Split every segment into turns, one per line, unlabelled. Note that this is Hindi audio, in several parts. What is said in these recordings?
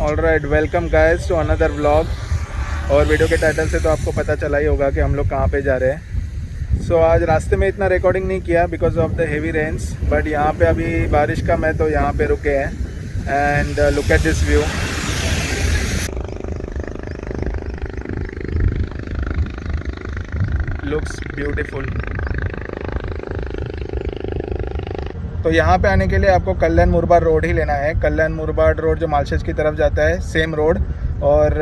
Alright, welcome guys to another vlog. और वीडियो के टाइटल से तो आपको पता चला ही होगा कि हम लोग कहाँ पे जा रहे हैं। सो आज रास्ते में इतना रिकॉर्डिंग नहीं किया because of the heavy rains, but यहाँ पे अभी बारिश कम है तो यहाँ पे रुके हैं। And look at this view, looks beautiful. तो यहाँ पे आने के लिए आपको कल्याण मुरबाड रोड ही लेना है। कल्याण मुरबाड रोड जो मालशेज की तरफ जाता है, सेम रोड। और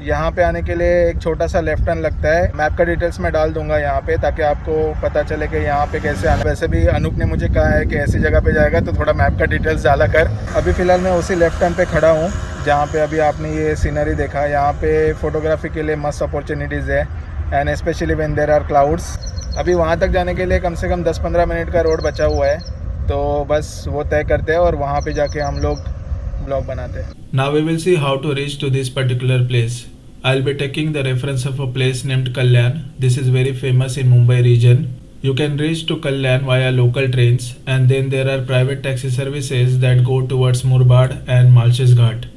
यहाँ पे आने के लिए एक छोटा सा लेफ्ट टर्न लगता है। मैप का डिटेल्स मैं डाल दूंगा यहाँ पे, ताकि आपको पता चले कि यहाँ पे कैसे आना। वैसे भी अनूप ने मुझे कहा है कि ऐसी जगह पे जाएगा तो थोड़ा मैप का डिटेल्स डाला कर। अभी फ़िलहाल मैं उसी लेफ्ट टर्न पे खड़ा हूँ जहाँ पे अभी आपने ये सीनरी देखा। यहाँ पे फोटोग्राफी के लिए मस्त अपॉर्चुनिटीज़ है, and specially when there are clouds. अभी वहाँ तक जाने के लिए कम से कम 10-15 मिनट का रोड बचा हुआ है, तो बस वो तय करते हैं और वहाँ पे जाके हम लोग ब्लॉग बनाते हैं।
Now we will see how to reach to this particular place. I'll be taking the reference of a place named Kalyan. This is very famous in Mumbai region. You can reach to Kalyan via local trains, and then there are private taxi services that go towards Murbad and Malshes Ghat.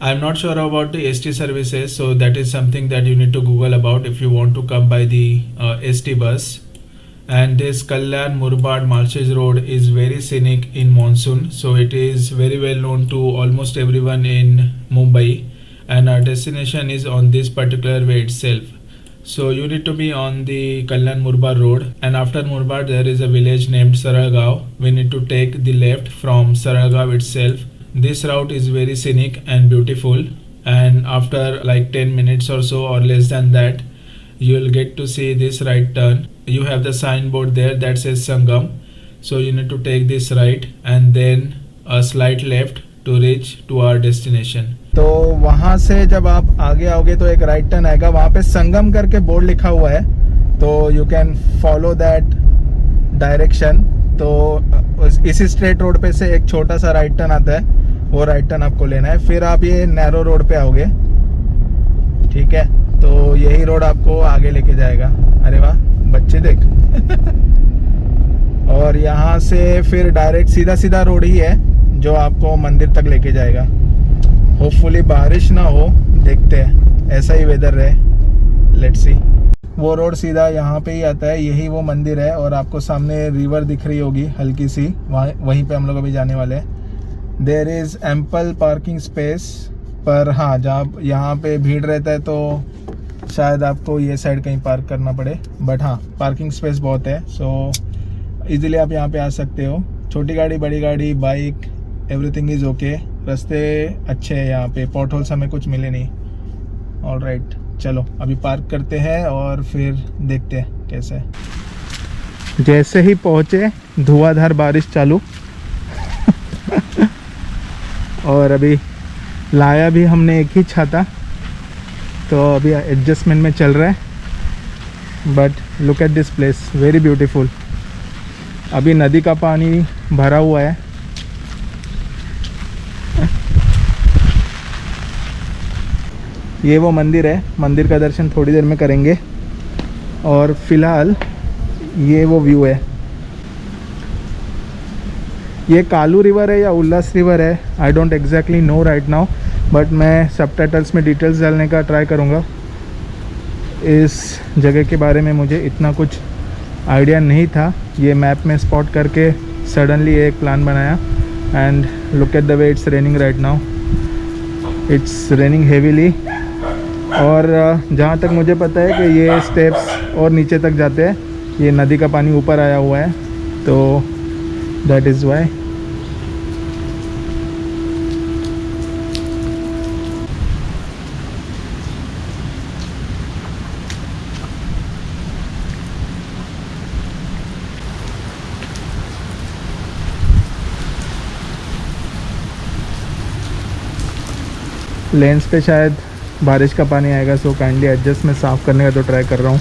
I'm not sure about the ST services, so that is something that you need to Google about if you want to come by the ST bus. And this Kalyan Murbad Malshes road is very scenic in monsoon, so it is very well known to almost everyone in Mumbai, and our destination is on this particular way itself. So you need to be on the Kalyan Murbad road, and after Murbad there is a village named Saralgaon. We need to take the left from Saralgaon itself. This route is very scenic and beautiful, and after like 10 minutes or so or less than that, you will get to see this right turn. You have the signboard there that says Sangam, so you need to take this right and then a slight left to reach to our destination.
तो वहाँ से जब आप आगे आओगे तो एक राइट टर्न आएगा, वहाँ पे संगम करके बोर्ड लिखा हुआ है, तो you can follow that direction. तो इसी स्ट्रेट रोड पे से एक छोटा सा राइट टर्न आता है, वो राइट टर्न आपको लेना है। फिर आप ये नैरो रोड पे आओगे, ठीक है, तो यही रोड आपको आगे लेके जाएगा। अरे वाह, बच्चे देख। और यहाँ से फिर डायरेक्ट सीधा सीधा रोड ही है जो आपको मंदिर तक लेके जाएगा। होपफुली बारिश ना हो, देखते हैं, ऐसा ही वेदर रहे, लेट्स सी। वो रोड सीधा यहाँ पे ही आता है, यही वो मंदिर है। और आपको सामने रिवर दिख रही होगी हल्की सी, वहीं पे हम लोग अभी जाने वाले हैं। There is ample parking space, पर हाँ, जहाँ यहाँ पे भीड़ रहता है तो शायद आपको ये साइड कहीं पार्क करना पड़े, बट हाँ, पार्किंग स्पेस बहुत है, सो इजीली आप यहाँ पे आ सकते हो। छोटी गाड़ी, बड़ी गाड़ी, बाइक, एवरीथिंग इज़ ओके। रास्ते अच्छे हैं यहाँ पे, पॉट होल्स हमें कुछ मिले नहीं। ऑलराइट, चलो अभी पार्क करते हैं और फिर देखते हैं कैसे है। जैसे ही पहुँचे धुआंधार बारिश चालू। और अभी लाया भी हमने एक ही छाता, तो अभी एडजस्टमेंट में चल रहा है। But look at this place, very beautiful. अभी नदी का पानी भरा हुआ है। ये वो मंदिर है, मंदिर का दर्शन थोड़ी देर में करेंगे। और फिलहाल ये वो व्यू है। ये कालू रिवर है या उल्लास रिवर है, I don't exactly know right now, but मैं सबटाइटल्स में डिटेल्स डालने का ट्राई करूँगा। इस जगह के बारे में मुझे इतना कुछ आइडिया नहीं था, ये मैप में स्पॉट करके सडनली एक प्लान बनाया। And look at the way it's raining right now, it's raining heavily. और जहाँ तक मुझे पता है कि ये स्टेप्स और नीचे तक जाते हैं, ये नदी का पानी ऊपर आया हुआ है, तो दैट इज़ वाई। लेंस पे शायद बारिश का पानी आएगा, सो काइंडली एडजस्ट। मैं साफ़ करने का तो ट्राई कर रहा हूँ।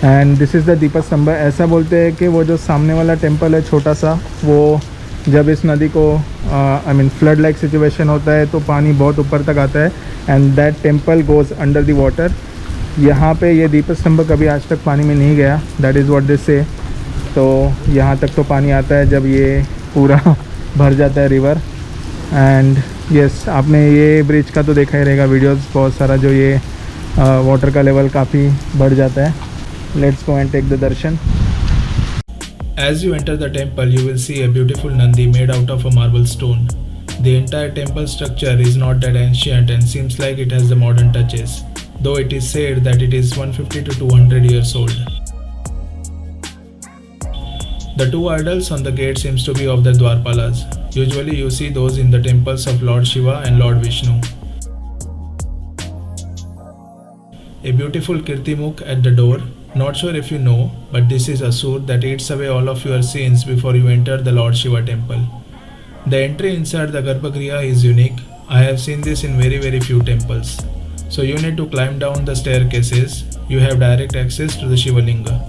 एंड दिस इज़ द दीपक स्तंभ। ऐसा बोलते हैं कि वो जो सामने वाला टेम्पल है छोटा सा, वो जब इस नदी को I mean flood like situation होता है तो पानी बहुत ऊपर तक आता है, and that temple goes under the water. यहाँ पे ये दीपक स्तंभ कभी आज तक पानी में नहीं गया, दैट इज़ व्हाट दे से। तो यहाँ तक तो पानी आता है जब ये पूरा भर जाता है रिवर। एंड यस, आपने ये ब्रिज का तो देखा ही रहेगा वीडियोस बहुत सारा, जो ये वाटर का लेवल काफ़ी बढ़ जाता है। Let's go and take the darshan.
As you enter the temple, you will see a beautiful Nandi made out of a marble stone. The entire temple structure is not that ancient and seems like it has the modern touches, though it is said that it is 150 to 200 years old. The two idols on the gate seems to be of the Dwarpalas. Usually you see those in the temples of Lord Shiva and Lord Vishnu. A beautiful Kirtimukh at the door. Not sure if you know, but this is Asur that eats away all of your sins before you enter the Lord Shiva temple. The entry inside the Garbhagriha is unique. I have seen this in very few temples. So you need to climb down the staircases. You have direct access to the Shivalinga.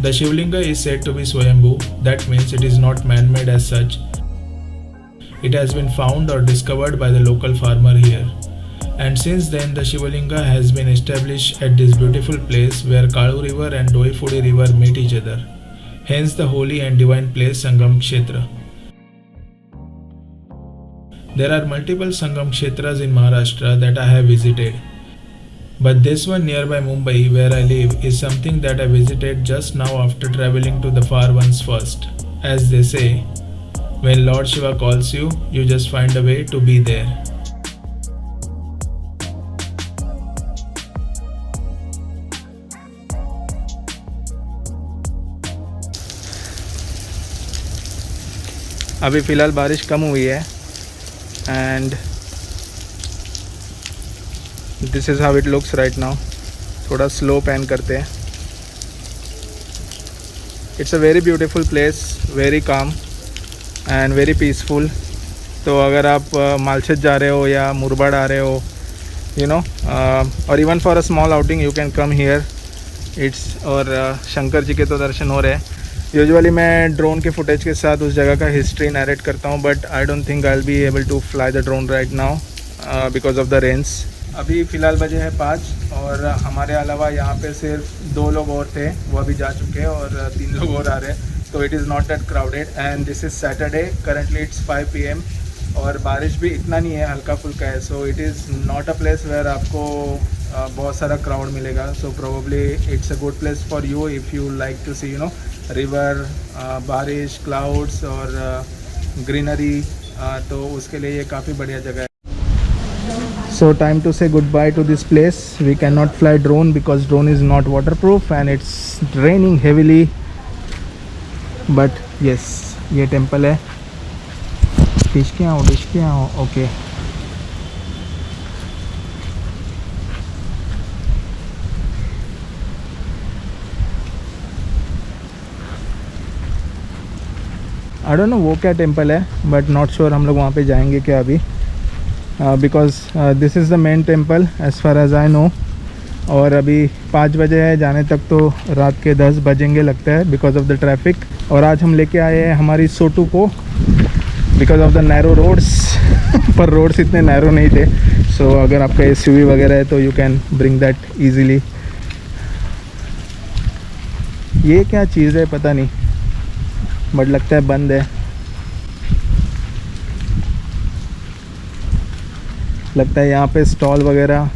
The Shivalinga is said to be Swayambhu. That means it is not man-made as such. It has been found or discovered by the local farmer here. And since then the Shivalinga has been established at this beautiful place where Kalu river and Doifudi river meet each other. Hence the holy and divine place Sangam Kshetra. There are multiple Sangam Kshetras in Maharashtra that I have visited. But this one nearby Mumbai where I live is something that I visited just now after traveling to the far ones first. As they say, when Lord Shiva calls you, you just find a way to be there.
अभी फ़िलहाल बारिश कम हुई है and this is how it looks right now. थोड़ा स्लो पैन करते हैं। It's a very beautiful place, very calm and very peaceful. तो अगर आप मालछत जा रहे हो या मुरबाड आ रहे हो, यू नो, और even for a small outing you can come here. It's और शंकर जी के तो दर्शन हो रहे हैं। यूजुअली मैं ड्रोन के फुटेज के साथ उस जगह का हिस्ट्री नरेट करता हूँ, but I don't think I will be able to fly the drone right now because of the rains. अभी फ़िलहाल बजे है 5 और हमारे अलावा यहाँ पे सिर्फ 2 लोग और थे, वो अभी जा चुके हैं और 3 लोग और आ रहे हैं। तो it is not that crowded and this is Saturday, currently it's 5 PM और बारिश भी इतना नहीं है, हल्का फुल्का है। So it is not a place where आपको बहुत सारा क्राउड मिलेगा। So probably it's a good place for you if you like to see, you know, river, बारिश, क्लाउड्स और ग्रीनरी, तो उसके लिए ये काफ़ी बढ़िया जगह है। So time to say goodbye to this place. We cannot fly drone because drone is not waterproof and it's raining heavily, but yes ये टेम्पल है। डिश के आओ ओके। आई डोंट नो वो क्या टेम्पल है, बट नॉट श्योर हम लोग वहाँ पे जाएंगे क्या अभी, because this is the main temple as far as I know. और अभी 5 बजे है, जाने तक तो रात के 10 बजेंगे लगता है बिकॉज ऑफ द ट्रैफिक। और आज हम लेके आए हैं हमारी सोटू को because of the narrow roads पर रोड्स इतने नैरो नहीं थे। सो अगर आपका SUV वगैरह है तो you can bring that easily. ये क्या चीज़ है पता नहीं, बट लगता है बंद है। लगता है यहाँ पे स्टॉल वगैरह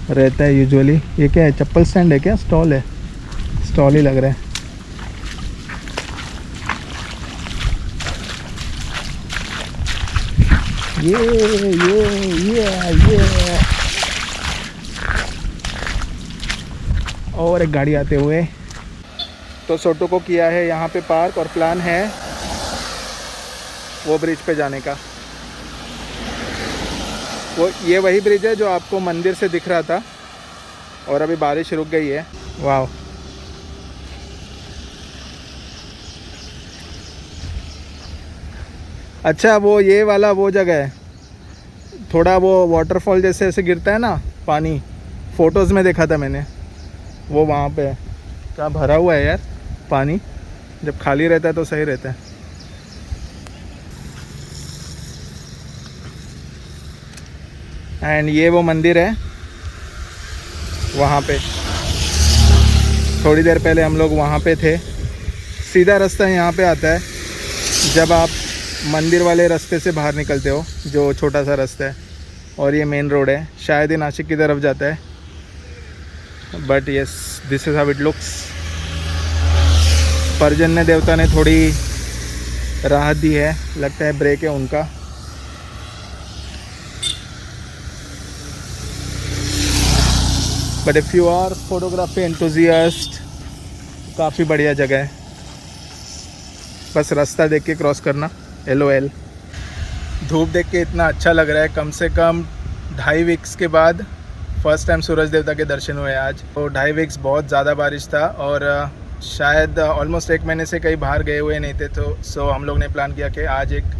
रहता है यूजुअली। ये क्या है, चप्पल स्टैंड है क्या, स्टॉल है? स्टॉल ही लग रहा है। ये और एक गाड़ी आते हुए। तो सोटो को किया है यहाँ पे पार्क और प्लान है वो ब्रिज पे जाने का। वो ये वही ब्रिज है जो आपको मंदिर से दिख रहा था और अभी बारिश रुक गई है। वाह, अच्छा वो ये वाला वो जगह है, थोड़ा वो वाटरफॉल जैसे ऐसे गिरता है ना पानी, फ़ोटोज़ में देखा था मैंने, वो वहाँ पे है। क्या भरा हुआ है यार पानी, जब खाली रहता है तो सही रहता है। एंड ये वो मंदिर है वहाँ पे, थोड़ी देर पहले हम लोग वहाँ पे थे। सीधा रास्ता यहाँ पे आता है। जब आप मंदिर वाले रास्ते से बाहर निकलते हो, जो छोटा सा रास्ता है, और ये मेन रोड है, शायद ये नासिक की तरफ जाता है, but yes this is how it looks. पर्जन्य देवता ने थोड़ी राहत दी है, लगता है ब्रेक है उनका। But if you are photography enthusiast, काफ़ी बढ़िया जगह है, बस रास्ता देख के क्रॉस करना। LOL। धूप देख के इतना अच्छा लग रहा है, कम से कम 2.5 वीक्स के बाद फर्स्ट टाइम सूरज देवता के दर्शन हुए आज। तो 2.5 वीक्स बहुत ज़्यादा बारिश था, और शायद ऑलमोस्ट 1 महीने से कहीं बाहर गए हुए नहीं थे, तो सो हम लोग ने प्लान किया कि आज एक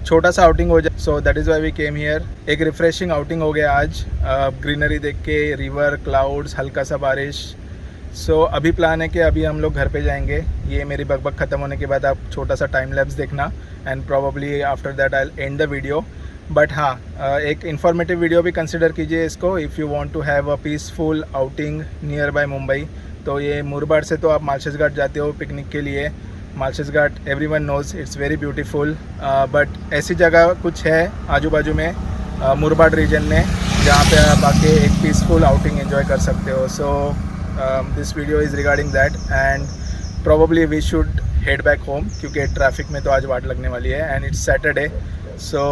छोटा सा आउटिंग हो जाए। So that is why we came here. एक रिफ़्रेशिंग आउटिंग हो गया आज, ग्रीनरी देख के, रिवर, क्लाउड्स, हल्का सा बारिश। सो अभी प्लान है कि अभी हम लोग घर पे जाएंगे। ये मेरी बकबक ख़त्म होने के बाद आप छोटा सा टाइम लैप्स देखना, and probably after that I will end the video. But हाँ, एक इन्फॉर्मेटिव वीडियो भी कंसिडर कीजिए इसको, if you want to have a peaceful outing nearby Mumbai. तो ये मुरबाड से तो आप मालशेज घाट जाते हो पिकनिक के लिए। Malshej Ghat everyone knows it's very beautiful, but ऐसी जगह कुछ है आजू बाजू में मुरबाड रीजन में, जहाँ पे आप आके एक पीसफुल आउटिंग एंजॉय कर सकते हो। So this video is regarding that, and probably we should head back home, क्योंकि ट्रैफिक में तो आज वाट लगने वाली है, and it's Saturday. So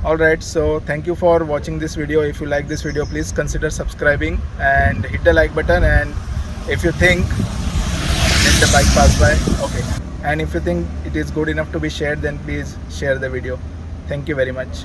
alright, so thank you for watching this video. If you like this video, please consider subscribing and hit the like button, and if you think let the bike pass by, okay, and if you think it is good enough to be shared, then please share the video. Thank you very much.